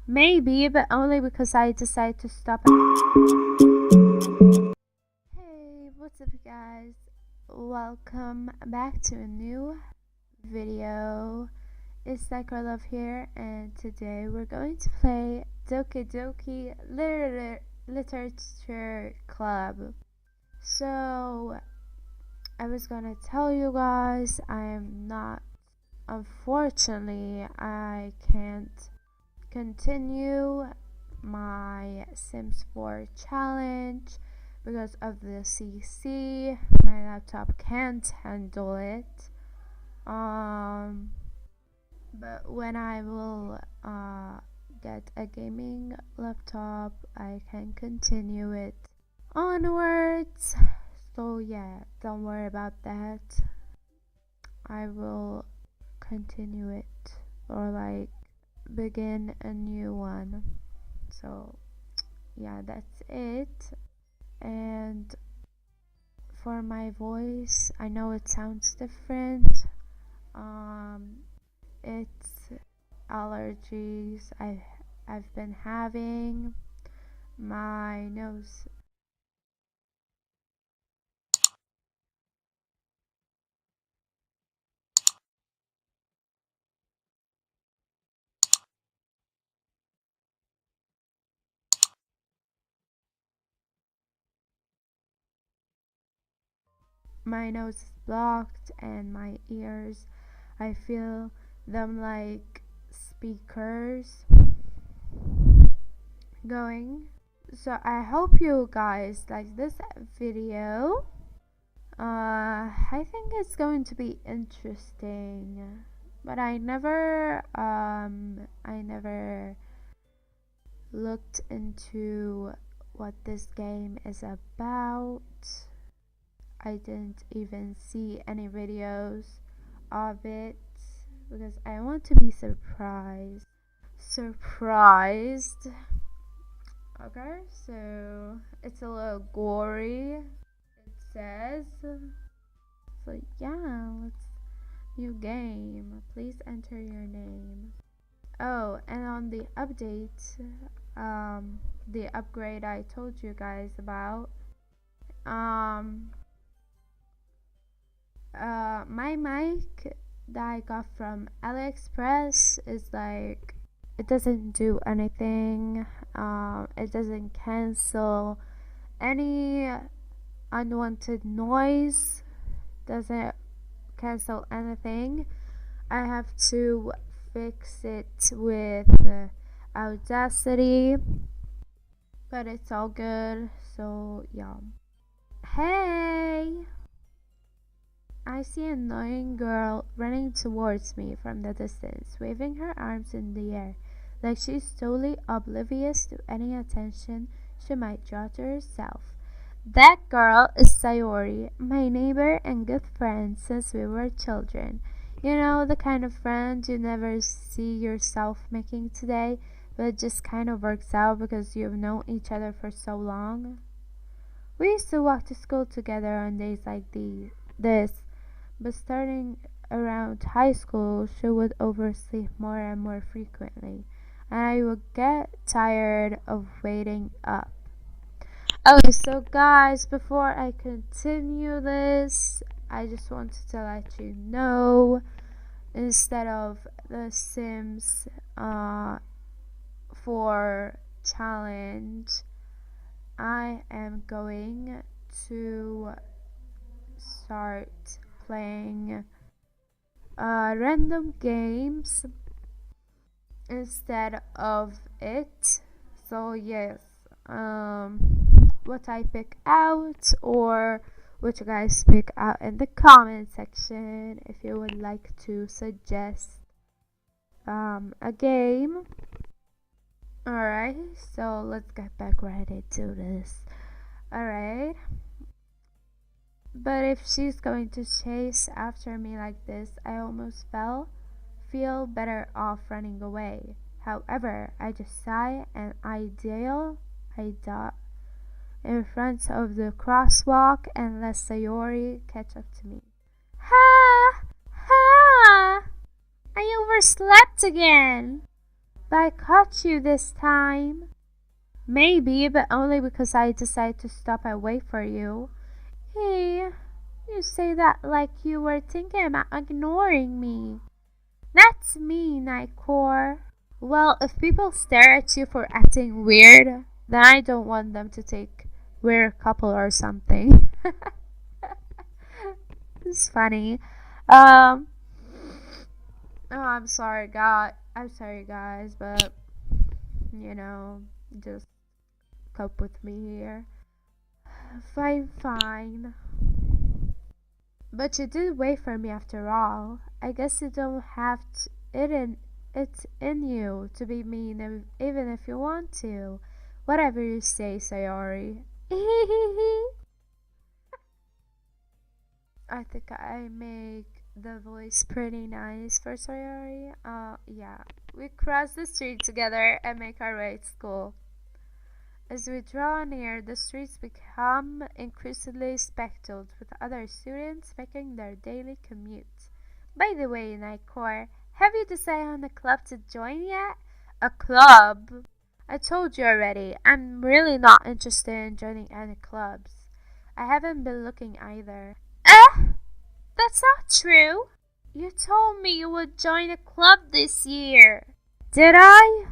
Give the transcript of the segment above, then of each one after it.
Maybe, but only because I decided to stop. Hey, what's up, guys? Welcome back to a new video. It's NightCore here, and today we're going to play Doki Doki Literature Club. So, I was gonna tell you guys, unfortunately, I can't continue my Sims 4 challenge because of the CC. My laptop can't handle it. But when I will get a gaming laptop, I can continue it onwards. So yeah, don't worry about that. I will continue it or begin a new one. So yeah, that's it. And for my voice, I know it sounds different. It's allergies I've been having. My nose is blocked, and my ears, I feel them like speakers going. So I hope you guys like this video. I think it's going to be interesting, but I never looked into what this game is about. I didn't even see any videos of it because I want to be surprised. Okay, so it's a little gory. It says, so yeah, let's new game. Please enter your name. Oh, and on the update, the upgrade I told you guys about, my mic that I got from AliExpress is it doesn't do anything. It doesn't cancel any unwanted noise, doesn't cancel anything. I have to fix it with Audacity, but it's all good. So yeah. Hey, I see an annoying girl running towards me from the distance, waving her arms in the air, like she's totally oblivious to any attention she might draw to herself. That girl is Sayori, my neighbor and good friend since we were children. You know, the kind of friend you never see yourself making today, but it just kind of works out because you've known each other for so long. We used to walk to school together on days like this, but starting around high school, she would oversleep more and more frequently, and I would get tired of waiting up. Okay, so guys, before I continue this, I just wanted to let you know, instead of the Sims 4 challenge, I am going to start playing random games instead of it. So yes, what I pick out, or what you guys pick out in the comment section if you would like to suggest a game. Alright, so let's get back right into this. Alright, but if she's going to chase after me like this, I almost feel better off running away. However, I just sigh and I dot in front of the crosswalk and let Sayori catch up to me. Ha! Ha! I overslept again! I caught you this time. Maybe, but only because I decided to stop and wait for you. Hey, you say that like you were thinking about ignoring me. That's me, NightCore. Well, if people stare at you for acting weird, then I don't want them to think we're a couple or something. It's funny. Um, oh, I'm sorry, guys, but you know, just cope with me here. Fine, fine. But you did wait for me after all. I guess you don't have it's in you to be mean even if you want to. Whatever you say, Sayori. I think I make the voice pretty nice for Sayori. Yeah. We cross the street together and make our way to school. As we draw near, the streets become increasingly speckled with other students making their daily commute. By the way, NightCore, have you decided on a club to join yet? A club? I told you already, I'm really not interested in joining any clubs. I haven't been looking either. That's not true. You told me you would join a club this year. Did I?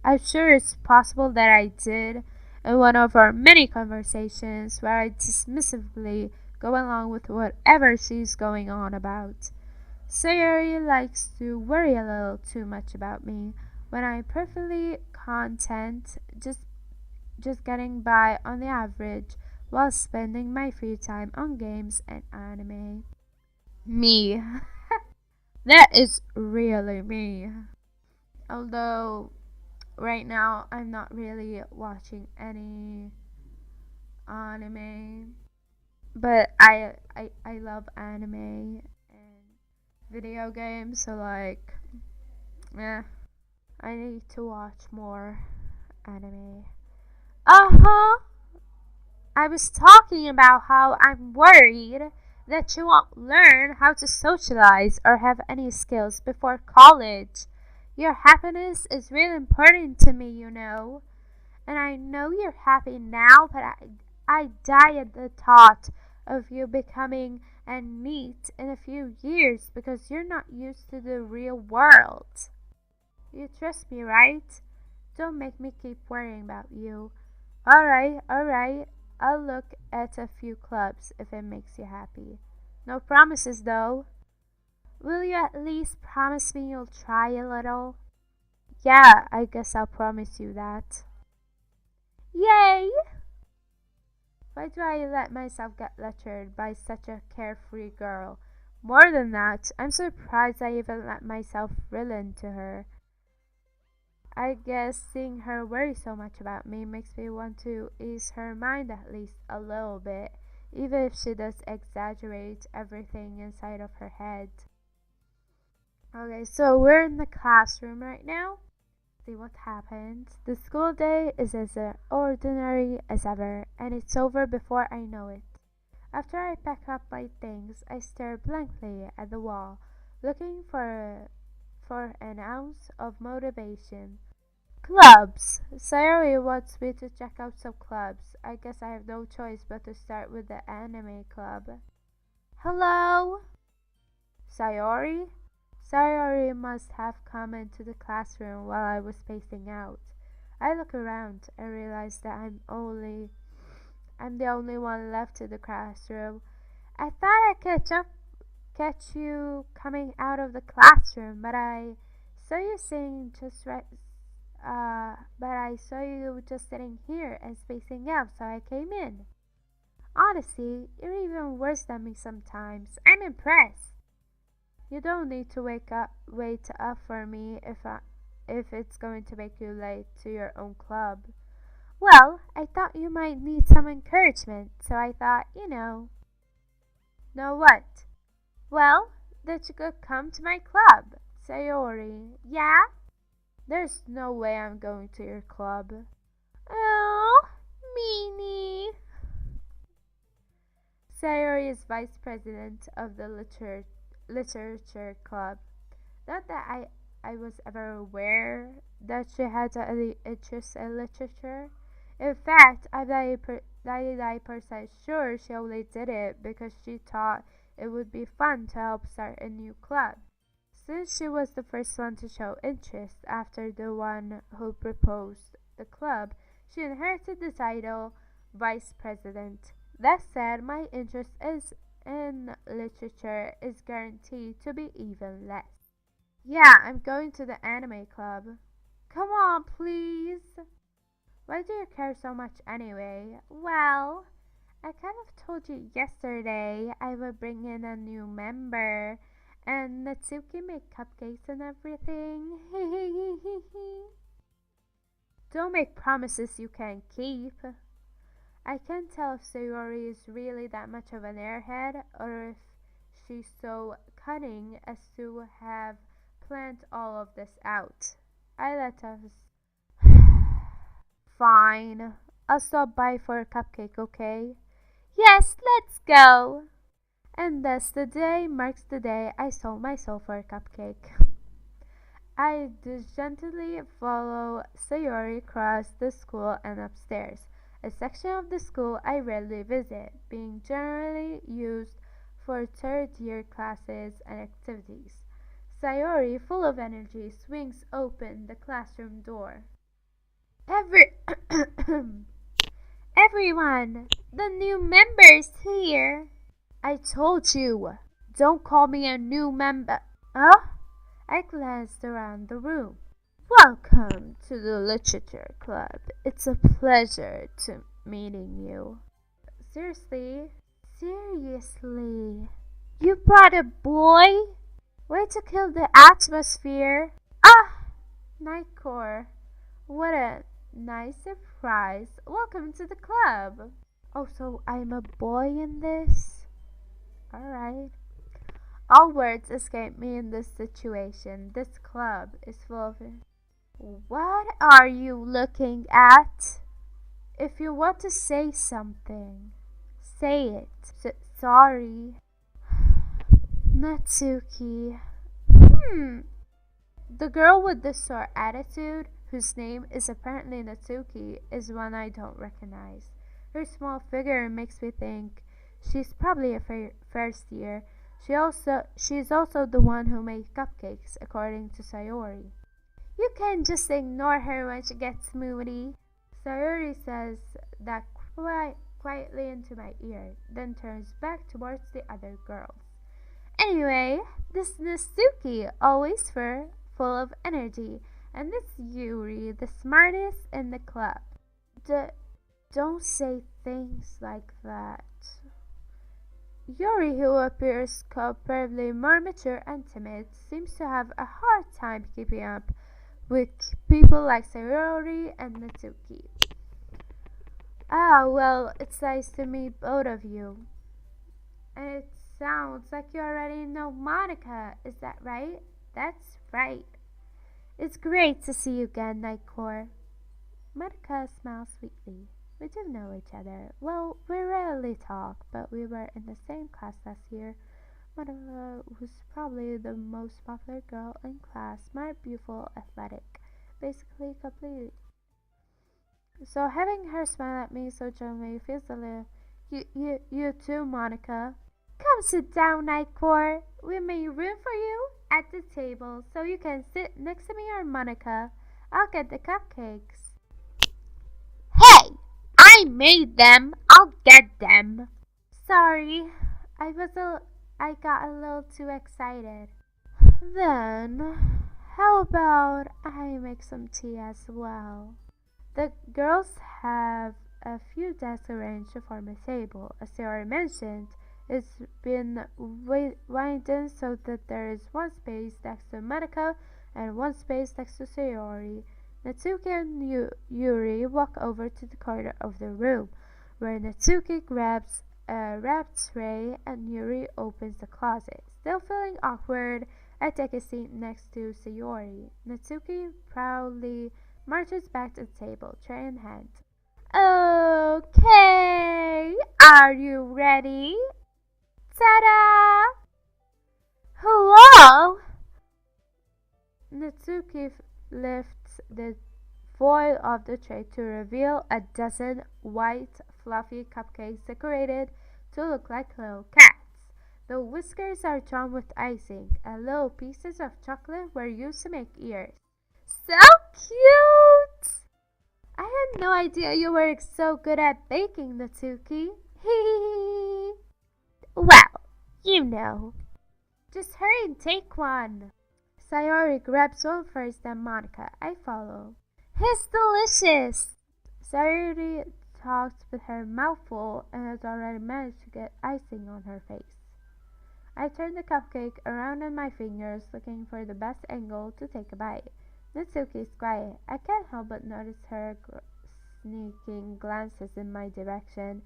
I'm sure it's possible that I did in one of our many conversations where I dismissively go along with whatever she's going on about. Sayori likes to worry a little too much about me when I'm perfectly content just getting by on the average while spending my free time on games and anime. Me. That is really me. Although right now I'm not really watching any anime, but I love anime and video games, so like, yeah, I need to watch more anime. Uh-huh. I was talking about how I'm worried that you won't learn how to socialize or have any skills before college. Your happiness is really important to me, you know. And I know you're happy now, but I die at the thought of you becoming a NEET in a few years because you're not used to the real world. You trust me, right? Don't make me keep worrying about you. Alright, alright. I'll look at a few clubs if it makes you happy. No promises though. Will you at least promise me you'll try a little? Yeah, I guess I'll promise you that. Yay! Why do I let myself get lectured by such a carefree girl? More than that, I'm surprised I even let myself relent to her. I guess seeing her worry so much about me makes me want to ease her mind at least a little bit, even if she does exaggerate everything inside of her head. Okay, so we're in the classroom right now. See what happens. The school day is as ordinary as ever, and it's over before I know it. After I pack up my things, I stare blankly at the wall, looking for an ounce of motivation. Clubs! Sayori wants me to check out some clubs. I guess I have no choice but to start with the anime club. Hello? Sayori? Sayori must have come into the classroom while I was spacing out. I look around and realize that I'm the only one left in the classroom. I thought I'd catch you coming out of the classroom, but I saw you sitting but I saw you just sitting here and spacing out, so I came in. Honestly, you're even worse than me sometimes. I'm impressed. You don't need to wait up for me if it's going to make you late to your own club. Well, I thought you might need some encouragement, so I thought, Know what? Well, that you could come to my club, Sayori. Yeah? There's no way I'm going to your club. Oh, meanie. Sayori is vice president of the literature club. Not that I was ever aware that she had an interest in literature. In fact, I'm 99% sure she only did it because she thought it would be fun to help start a new club. Since she was the first one to show interest after the one who proposed the club, she inherited the title Vice President. That said, my interest is in literature is guaranteed to be even less. Yeah, I'm going to the anime club. Come on, please. Why do you care so much anyway? Well, I kind of told you yesterday I would bring in a new member and Natsuki make cupcakes and everything. Don't make promises you can't keep. I can't tell if Sayori is really that much of an airhead or if she's so cunning as to have planned all of this out. I let us. Fine. I'll stop by for a cupcake, okay? Yes, let's go! And thus the day marks the day I sold my soul for a cupcake. I diligently follow Sayori across the school and upstairs, a section of the school I rarely visit, being generally used for third-year classes and activities. Sayori, full of energy, swings open the classroom door. Everyone, the new member's here. I told you, don't call me a new member. Huh? I glanced around the room. Welcome to the Literature Club. It's a pleasure to meeting you. Seriously? Seriously? You brought a boy? Way to kill the atmosphere. Ah! NightCore. What a nice surprise. Welcome to the club. Oh, so I'm a boy in this? Alright. All words escape me in this situation. This club is full of... What are you looking at? If you want to say something, say it. Sorry. Natsuki. The girl with the sore attitude, whose name is apparently Natsuki, is one I don't recognize. Her small figure makes me think she's probably a first year. She's also the one who made cupcakes, according to Sayori. You can just ignore her when she gets moody. Sayori says that quietly into my ear, then turns back towards the other girls. Anyway, this Natsuki, always full of energy, and this Yuri, the smartest in the club. Don't say things like that. Yuri, who appears comparably more mature and timid, seems to have a hard time keeping up with people like Sayori and Natsuki. Ah, well, it's nice to meet both of you. And it sounds like you already know Monica, is that right? That's right. It's great to see you again, NightCore. Monica smiles sweetly. We do know each other. Well, we rarely talk, but we were in the same class last year. Monica was probably the most popular girl in class, smart, beautiful, athletic, basically completely. So having her smile at me so gently feels a little... You too, Monica. Come sit down, NightCore. We made room for you at the table, so you can sit next to me or Monica. I'll get the cupcakes. Hey! I made them. I'll get them. Sorry, I got a little too excited. Then, how about I make some tea as well? The girls have a few desks arranged to form a table. As they already mentioned, it's been widened so that there is one space next to Monica and one space next to Sayori. Natsuki and Yuri walk over to the corner of the room, where Natsuki grabs a wrapped tray and Yuri opens the closet. Still feeling awkward, I take a seat next to Sayori. Natsuki proudly marches back to the table, tray in hand. Okay, are you ready? Ta-da! Hello! Natsuki lifts the foil of the tray to reveal a dozen white, fluffy cupcakes decorated to look like little cats. The whiskers are drawn with icing, and little pieces of chocolate were used to make ears. So cute! I had no idea you were so good at baking, Natsuki. Hee. Well, you know. Just hurry and take one. Sayori grabs one first, then Monica. I follow. It's delicious! Sayori talks with her mouth full and has already managed to get icing on her face. I turn the cupcake around in my fingers, looking for the best angle to take a bite. Natsuki is quiet. I can't help but notice her sneaking glances in my direction.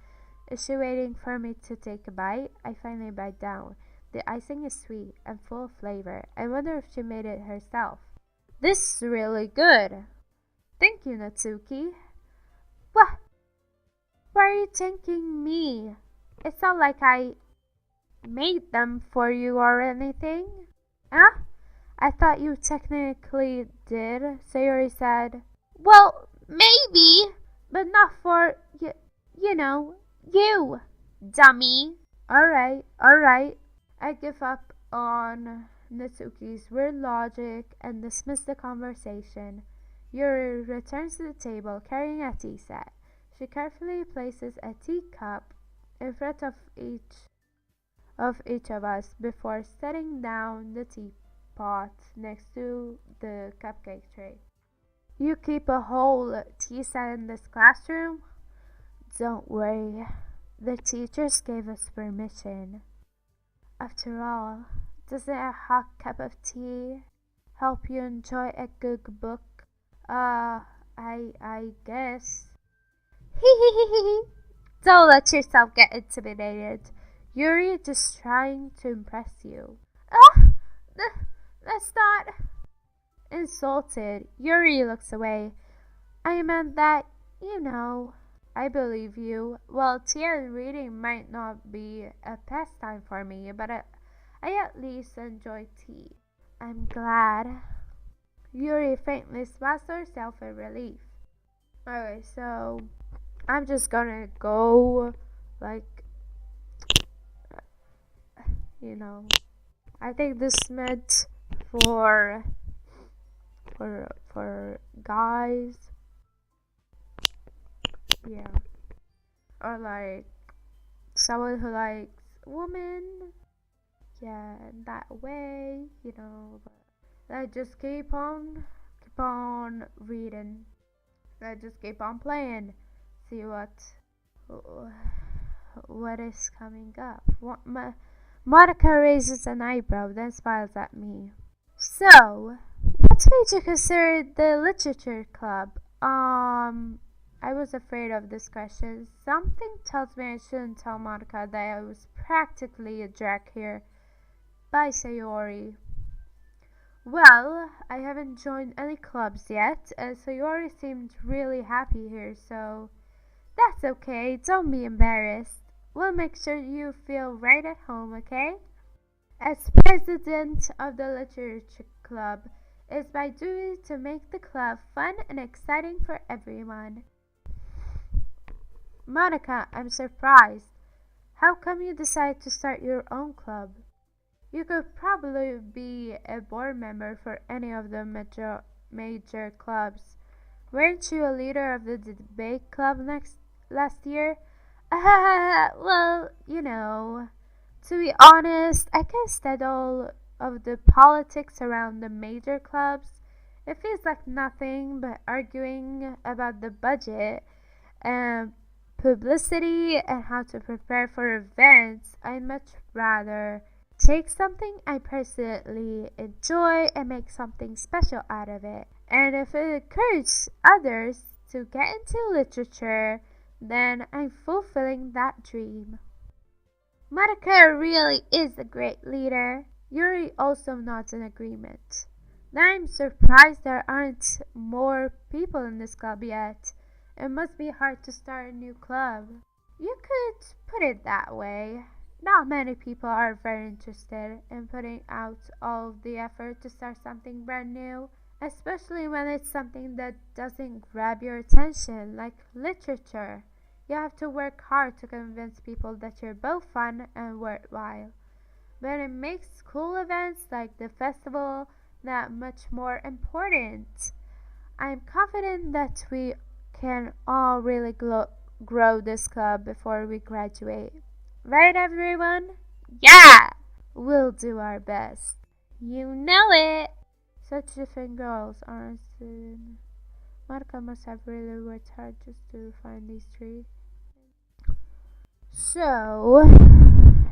Is she waiting for me to take a bite? I finally bite down. The icing is sweet and full of flavor. I wonder if she made it herself. This is really good. Thank you, Natsuki. What? Why are you thanking me? It's not like I made them for you or anything. Huh? I thought you technically did, Sayori said. Well, maybe, but not for, you, dummy. Alright. I give up on Natsuki's weird logic and dismiss the conversation. Yuri returns to the table carrying a tea set. She carefully places a teacup in front of each of us before setting down the teapot next to the cupcake tray. You keep a whole tea set in this classroom? Don't worry. The teachers gave us permission. After all, doesn't a hot cup of tea help you enjoy a good book? I guess. Hehehehe. Don't let yourself get intimidated. Yuri is just trying to impress you. That's not... Insulted, Yuri looks away. I meant that, I believe you. Well, tea and reading might not be a pastime for me, but I at least enjoy tea. I'm glad. Yuri faintly smiles to herself in relief. Okay, so I'm just gonna go, I think this meant for guys. Yeah. Or someone who likes women. Yeah, in that way, But I just keep on reading. I just keep on playing. See what is coming up. Monica raises an eyebrow, then smiles at me. So, what made you consider the literature club? I was afraid of this question. Something tells me I shouldn't tell Monica that I was practically a drag here. Bye, Sayori. Well, I haven't joined any clubs yet, and Sayori seemed really happy here, so that's okay. Don't be embarrassed. We'll make sure you feel right at home, okay? As president of the literature club, it's my duty to make the club fun and exciting for everyone. Monica, I'm surprised. How come you decided to start your own club? You could probably be a board member for any of the major clubs. Weren't you a leader of the debate club last year? Well, to be honest, I can't stand all of the politics around the major clubs. It feels like nothing but arguing about the budget and publicity and how to prepare for events. I'd much rather take something I personally enjoy and make something special out of it. And if it encourages others to get into literature, then I'm fulfilling that dream. Monica really is a great leader. Yuri also nods in agreement. Now I'm surprised there aren't more people in this club yet. It must be hard to start a new club. You could put it that way. Not many people are very interested in putting out all the effort to start something brand new, especially when it's something that doesn't grab your attention, like literature. You have to work hard to convince people that you're both fun and worthwhile. But it makes cool events like the festival that much more important. I'm confident that we can all really grow this club before we graduate. Right, everyone? Yeah! We'll do our best. You know it! Such different girls, aren't they? Marka must have really worked hard just to find these three. So,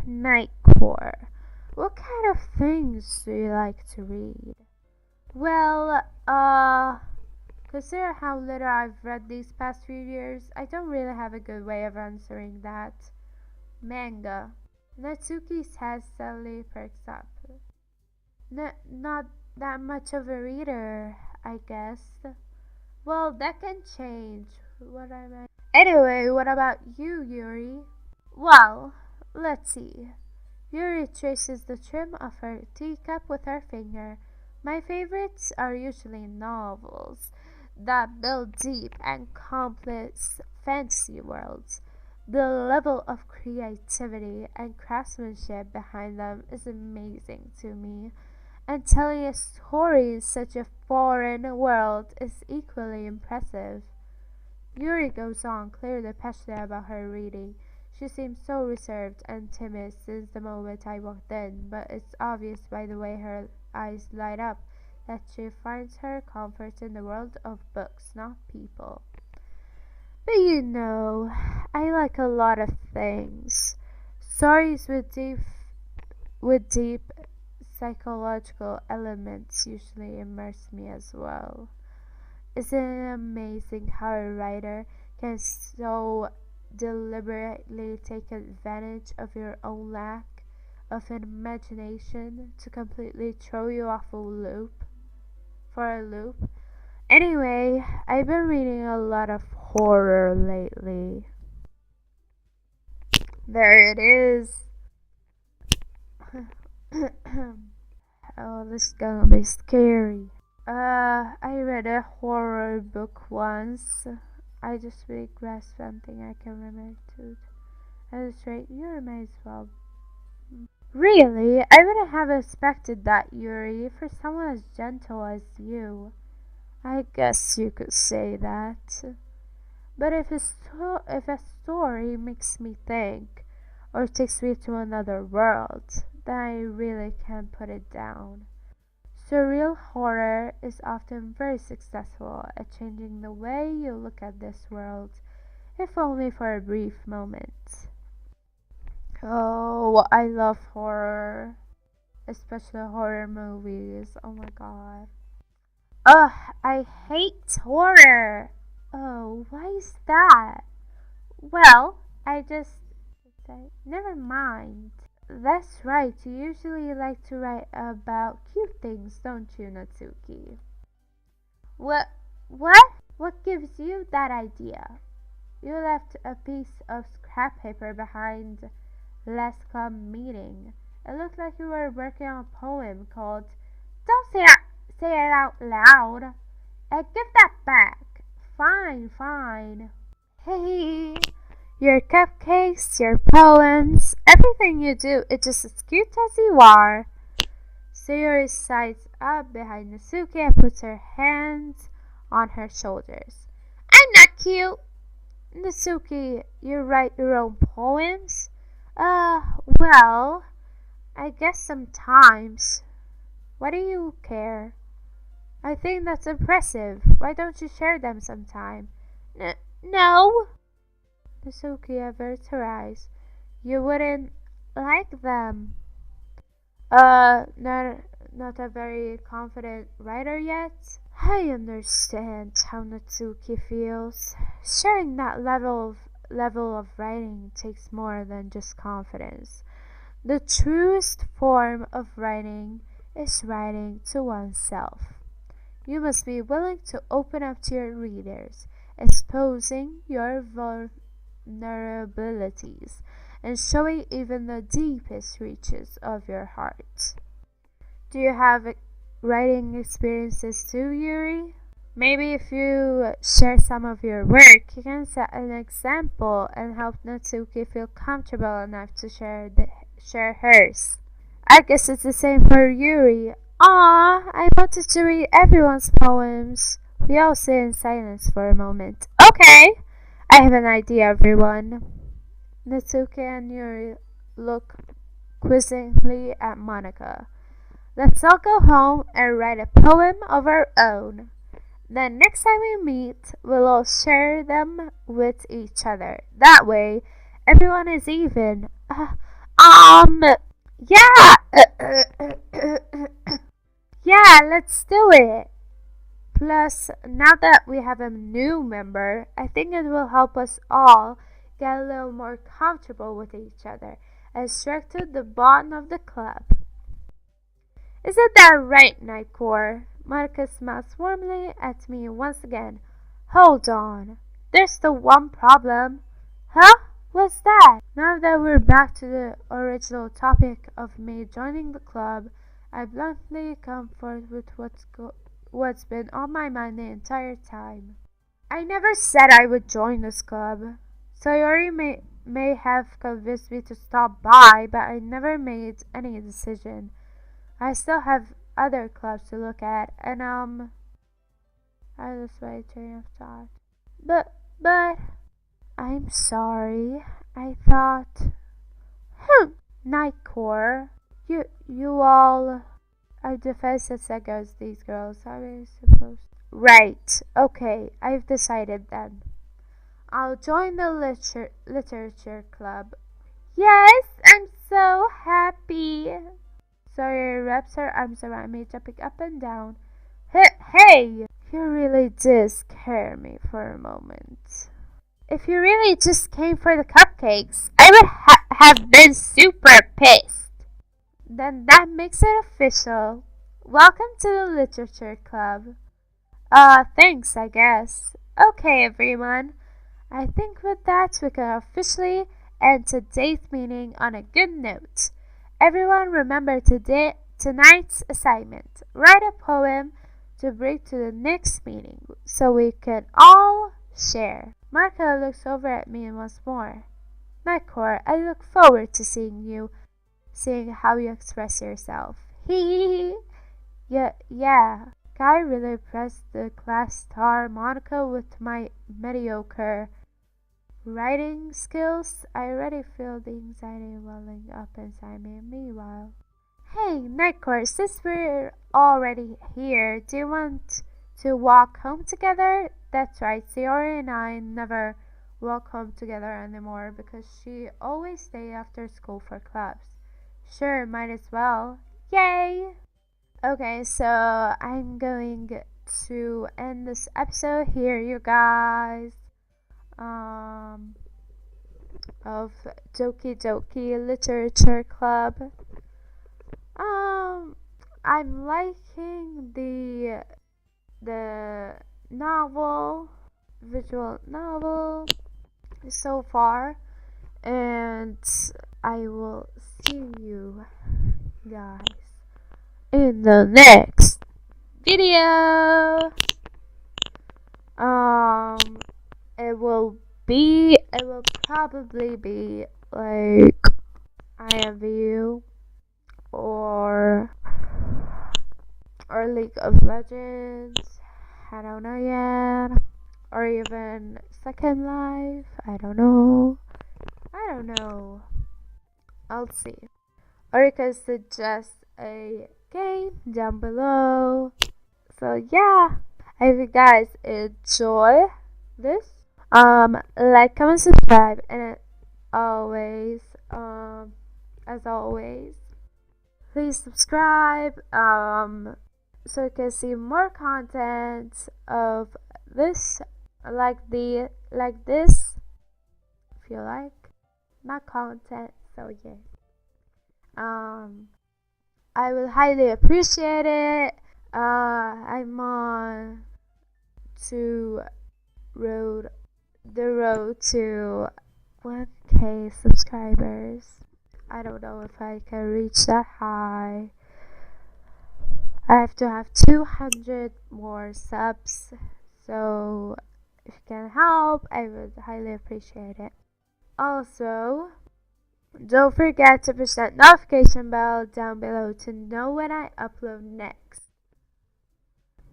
NightCore. What kind of things do you like to read? Well, consider how little I've read these past few years, I don't really have a good way of answering that. Manga. Natsuki's head suddenly perks up. Not that much of a reader, I guess. Well, that can change. What I meant. Anyway, what about you, Yuri? Well, let's see. Yuri traces the trim of her teacup with her finger. My favorites are usually novels that build deep and complex fantasy worlds. The level of creativity and craftsmanship behind them is amazing to me, and telling a story in such a foreign world is equally impressive. Yuri goes on, clearly passionate about her reading. She seems so reserved and timid since the moment I walked in, but it's obvious by the way her eyes light up that she finds her comfort in the world of books, not people. But you know, I like a lot of things. Stories with deep psychological elements usually immerse me as well. Isn't it amazing how a writer can so deliberately take advantage of your own lack of imagination to completely throw you off for a loop? Anyway, I've been reading a lot of horror lately. There it is. Oh, this is gonna be scary. I read a horror book once. I just really grasped something I can remember to. I was straight, you might as well. Really? I wouldn't have expected that, Yuri, for someone as gentle as you. I guess you could say that. But if a story makes me think, or takes me to another world, then I really can't put it down. Surreal horror is often very successful at changing the way you look at this world, if only for a brief moment. Oh, I love horror, especially horror movies. Oh my god. Ugh, I hate horror. Oh, why is that? Well, I just say, never mind. That's right, you usually like to write about cute things, don't you, Natsuki? What? What? What gives you that idea? You left a piece of scrap paper behind last club meeting. It looked like you were working on a poem called Don't say it out loud. Give that back. Fine, fine. Hey, your cupcakes, your poems, everything you do is just as cute as you are. Sayori sides up behind Natsuki and puts her hands on her shoulders. I'm not cute. Natsuki, you write your own poems? Well, I guess sometimes. Why do you care? I think that's impressive. Why don't you share them sometime? No. Natsuki averts her eyes. You wouldn't like them. Not a very confident writer yet? I understand how Natsuki feels. Sharing that level of writing takes more than just confidence. The truest form of writing is writing to oneself. You must be willing to open up to your readers, exposing your vulnerabilities, and showing even the deepest reaches of your heart. Do you have writing experiences too, Yuri? Maybe if you share some of your work, you can set an example and help Natsuki feel comfortable enough to share hers. I guess it's the same for Yuri. Ah, I wanted to read everyone's poems. We all sit in silence for a moment. Okay, I have an idea, everyone. Natsuki and Yuri look quizzingly at Monica. Let's all go home and write a poem of our own. Then next time we meet, we'll all share them with each other. That way, everyone is even. Yeah! Yeah, let's do it! Plus, now that we have a new member, I think it will help us all get a little more comfortable with each other and strengthen the bond of the club. Isn't that right, NightCore? Monica smiles warmly at me once again. Hold on. There's still one problem. Huh? What's that? Now that we're back to the original topic of me joining the club, I bluntly come forth with what's been on my mind the entire time. I never said I would join this club. Sayori may have convinced me to stop by, but I never made any decision. I still have other clubs to look at, and I lost my train of thought. But, I'm sorry. I thought, NightCore, you all are defensive as these girls, are we supposed? Right, okay, I've decided then. I'll join the literature club. Yes, I'm so happy. Sawyer wraps her arms around me, jumping up and down. Hey! You really did scare me for a moment. If you really just came for the cupcakes, I would have been super pissed. Then that makes it official. Welcome to the literature club. Thanks, I guess. Okay, everyone. I think with that we can officially end today's meeting on a good note. Everyone remember tonight's assignment. Write a poem to bring to the next meeting so we can all share. Marco looks over at me once more. NightCore, I look forward to seeing how you express yourself. Hee. Yeah. Guy really impressed the class star Monica with my mediocre writing skills. I already feel the anxiety welling up inside me. Meanwhile, hey, NightCore, since we're already here, do you want to walk home together? That's right, Sayori and I never walk home together anymore because she always stays after school for clubs. Sure, might as well. Yay! Okay, so I'm going to end this episode here, you guys. Of Doki Doki Literature Club. I'm liking the visual novel so far, and I will see you guys in the next video. It will probably be like IMVU or League of Legends. I don't know yet. Or even Second Life. I don't know. I'll see. Or you can suggest a game down below. So yeah, I hope you guys enjoy this. Like, comment, subscribe, and as always, please subscribe, so you can see more content of this, like this, if you like my content, so yeah. I will highly appreciate it. I'm on the road to 1K subscribers. I don't know if I can reach that high. I have to have 200 more subs. So if you can help, I would highly appreciate it. Also, don't forget to push that notification bell down below to know when I upload next.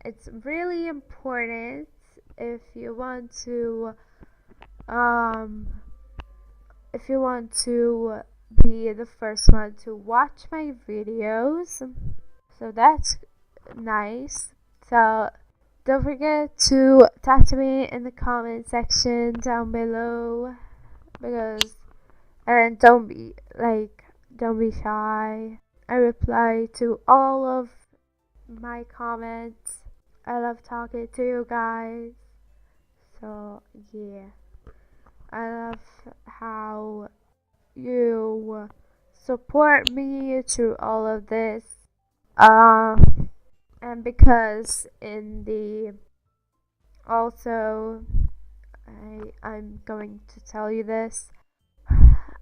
It's really important if you want to be the first one to watch my videos. So that's nice. So don't forget to talk to me in the comment section down below, and don't be shy. I reply to all of my comments. I love talking to you guys. So yeah, I love how you support me through all of this. And because I'm going to tell you this.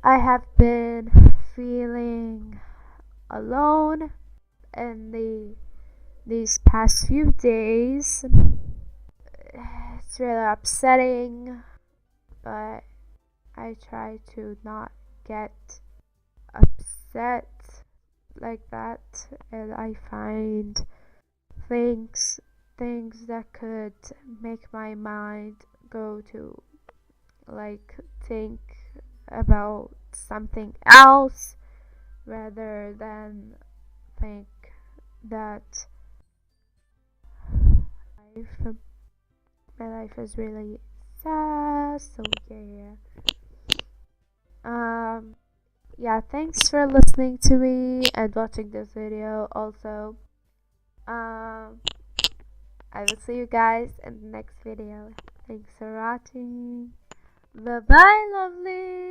I have been feeling alone in these past few days. It's really upsetting, but I try to not get upset like that, and I find things that could make my mind go to think about something else rather than think that my life is really sad. So yeah, thanks for listening to me and watching this video. Also, I will see you guys in the next video. Thanks for watching. Bye bye, lovely.